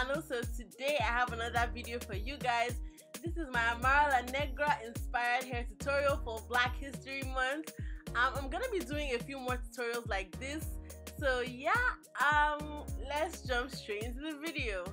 channel. So today I have another video for you guys. This is my AMARA La Negra inspired hair tutorial for Black History Month. I'm gonna be doing a few more tutorials like this. So yeah, let's jump straight into the video.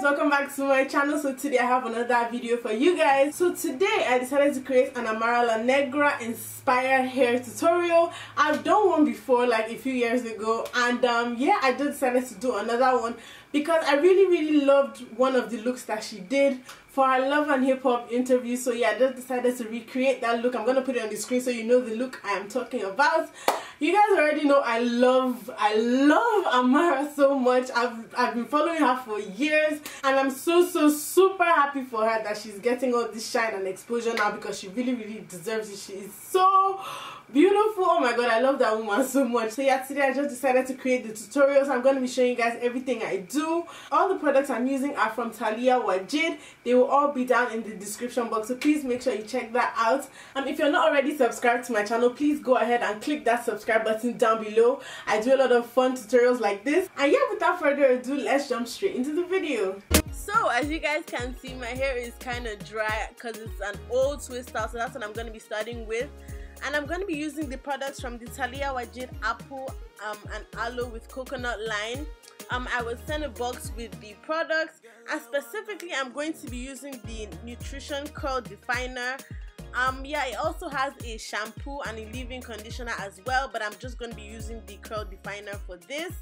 Welcome back to my channel. So today I have another video for you guys. So today I decided to create an AMARA La Negra inspired hair tutorial. I've done one before like a few years ago, and yeah, I just decided to do another one because I really loved one of the looks that she did for her Love and Hip Hop interview. So yeah, I just decided to recreate that look. I'm gonna put it on the screen so you know the look I am talking about. You guys already know I love AMARA so much. I've been following her for years, and I'm so super happy for her that she's getting all this shine and exposure now, because she really deserves it. She is so beautiful. Oh my god, I love that woman so much. So yeah, today I just decided to create the tutorials. I'm going to be showing you guys everything I do. All the products I'm using are from Talia Wajid. They will all be down in the description box, so please make sure you check that out. If you're not already subscribed to my channel, please go ahead and click that subscribe button down below. I do a lot of fun tutorials like this. And yeah, without further ado, let's jump straight into the video. So as you guys can see, my hair is kind of dry because it's an old twist style, so that's what I'm going to be starting with. And I'm going to be using the products from the Talia Wajid Apple and Aloe with Coconut line. I will send a box with the products, and specifically I'm going to be using the Nutrition Curl Definer. Yeah, it also has a shampoo and a leave-in conditioner as well, but I'm just going to be using the curl definer for this.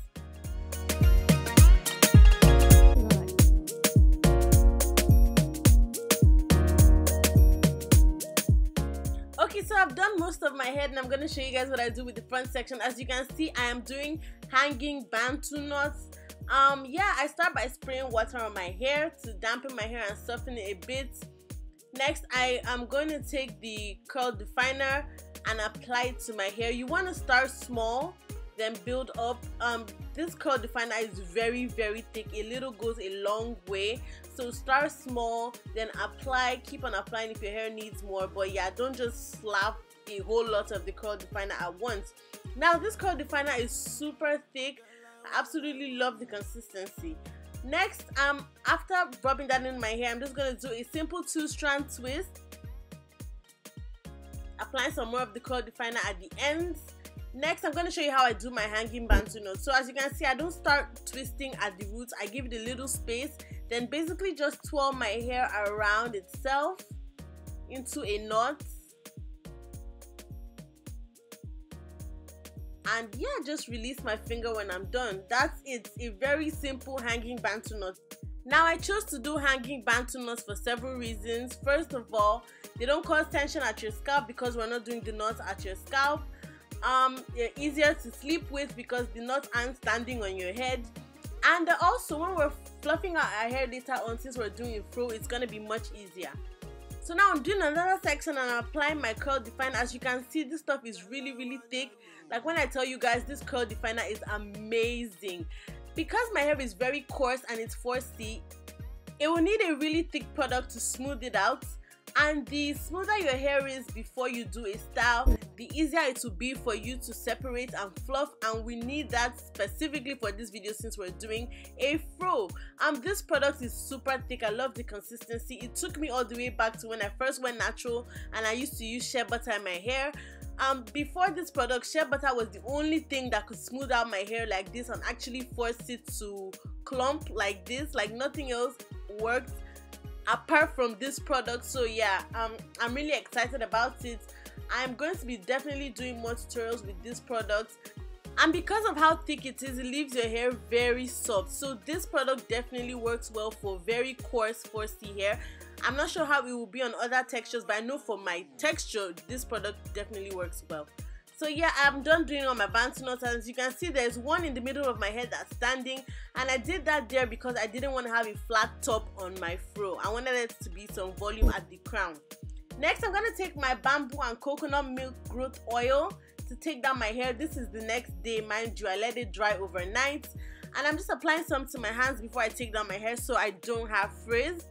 Okay, so I've done most of my head, and I'm going to show you guys what I do with the front section. As you can see, I am doing hanging Bantu knots. Yeah, I start by spraying water on my hair to dampen my hair and soften it a bit. Next, I am going to take the curl definer and apply it to my hair. You want to start small, then build up. This curl definer is very thick. A little goes a long way, so start small, then apply. Keep on applying if your hair needs more, but yeah, don't just slap a whole lot of the curl definer at once. Now this curl definer is super thick. I absolutely love the consistency. Next, after rubbing that in my hair, I'm just going to do a simple 2-strand twist, applying some more of the curl definer at the ends. Next, I'm going to show you how I do my hanging Bantu knot. So as you can see, I don't start twisting at the roots. I give it a little space, then basically just twirl my hair around itself into a knot. And yeah, just release my finger when I'm done. That's it. A very simple hanging Bantu knot. Now, I chose to do hanging Bantu knots for several reasons. First of all, they don't cause tension at your scalp because we're not doing the knots at your scalp. They're easier to sleep with because the knots aren't standing on your head. And also, when we're fluffing out our hair later on, since we're doing a fro, it's going to be much easier. So now I'm doing another section and I'm applying my curl definer. As you can see, this stuff is really thick. Like when I tell you guys, this curl definer is amazing. Because my hair is very coarse and it's 4C, it will need a really thick product to smooth it out. And the smoother your hair is before you do a style, the easier it will be for you to separate and fluff, and we need that specifically for this video since we're doing a fro. This product is super thick. I love the consistency. It took me all the way back to when I first went natural and I used to use shea butter in my hair. Before this product, shea butter was the only thing that could smooth out my hair like this and actually force it to clump like this. Like nothing else worked apart from this product. So yeah, I'm really excited about it. I'm going to be definitely doing more tutorials with this product, and because of how thick it is, it leaves your hair very soft. So this product definitely works well for very coarse 4C hair. I'm not sure how it will be on other textures, but I know for my texture this product definitely works well. So yeah, I'm done doing all my Bantu knots. As you can see, there's one in the middle of my head that's standing, and I did that there because I didn't want to have a flat top on my fro. I wanted it to be some volume at the crown. Next, I'm going to take my bamboo and coconut milk growth oil to take down my hair. This is the next day, mind you. I let it dry overnight, and I'm just applying some to my hands before I take down my hair so I don't have frizz.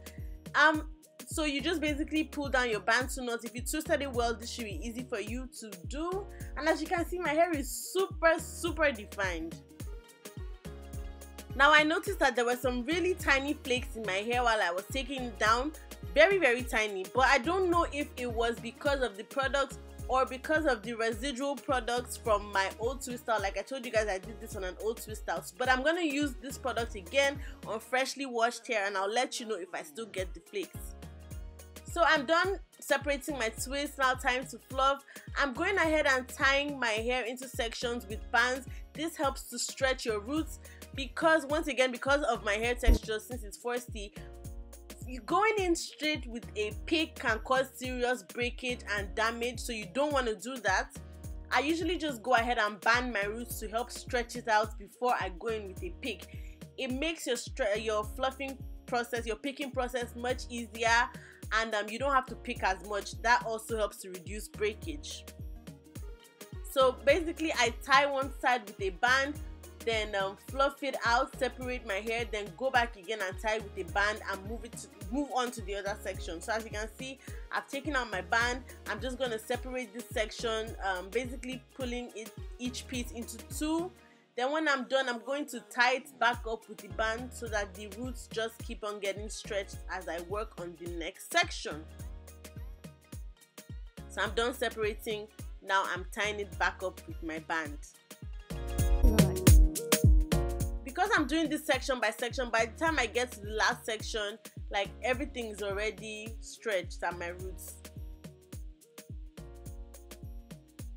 So you just basically pull down your Bantu knot. If you twisted it well, this should be easy for you to do. And as you can see, my hair is super defined. Now I noticed that there were some really tiny flakes in my hair while I was taking it down. Very tiny, but I don't know if it was because of the product or because of the residual products from my old twist out. Like I told you guys, I did this on an old twist out, but I'm gonna use this product again on freshly washed hair, and I'll let you know if I still get the flakes. So I'm done separating my twists. Now time to fluff. I'm going ahead and tying my hair into sections with bands. This helps to stretch your roots, because once again, because of my hair texture, since it's 4C, going in straight with a pick can cause serious breakage and damage, so you don't want to do that. I usually just go ahead and band my roots to help stretch it out before I go in with a pick. It makes your fluffing process, your picking process much easier, and you don't have to pick as much. That also helps to reduce breakage. So basically, I tie one side with a band, then fluff it out, separate my hair, then go back again and tie with a band and move on to the other section. So as you can see, I've taken out my band. I'm just going to separate this section, basically pulling each piece into two. Then when I'm done, I'm going to tie it back up with the band so that the roots just keep on getting stretched as I work on the next section. So I'm done separating. Now I'm tying it back up with my band. Because I'm doing this section by section, by the time I get to the last section, like everything is already stretched at my roots.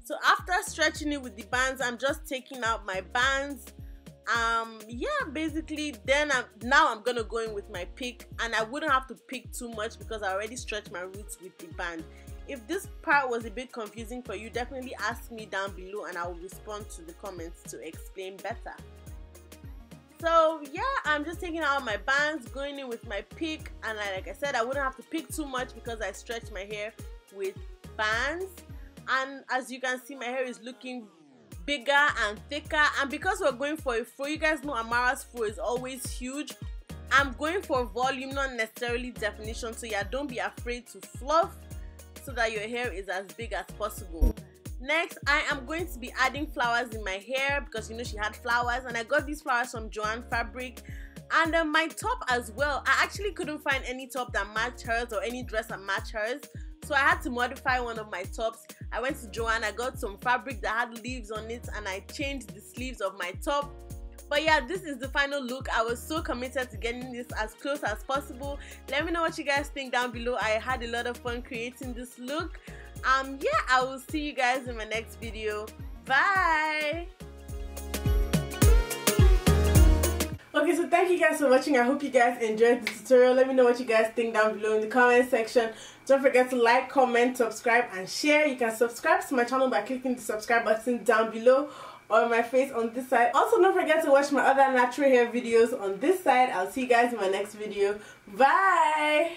So after stretching it with the bands, I'm just taking out my bands. Yeah, basically then now I'm gonna go in with my pick, and I wouldn't have to pick too much because I already stretched my roots with the band. If this part was a bit confusing for you, definitely ask me down below and I will respond to the comments to explain better. So yeah, I'm just taking out my bands, going in with my pick, and like I said, I wouldn't have to pick too much because I stretched my hair with bands. And as you can see, my hair is looking bigger and thicker, and because we're going for a fro, you guys know Amara's fro is always huge. I'm going for volume, not necessarily definition, so yeah, don't be afraid to fluff so that your hair is as big as possible. Next, I am going to be adding flowers in my hair because you know she had flowers, and I got these flowers from Joanne Fabric. And my top as well, I actually couldn't find any top that matched hers or any dress that matched hers, so I had to modify one of my tops. I went to Joanne, I got some fabric that had leaves on it, and I changed the sleeves of my top. But yeah, this is the final look. I was so committed to getting this as close as possible. Let me know what you guys think down below. I had a lot of fun creating this look. Yeah, I will see you guys in my next video. Bye. Okay, so thank you guys for watching. I hope you guys enjoyed the tutorial. Let me know what you guys think down below in the comment section. Don't forget to like, comment, subscribe, and share. You can subscribe to my channel by clicking the subscribe button down below or my face on this side. Also, don't forget to watch my other natural hair videos on this side. I'll see you guys in my next video. Bye.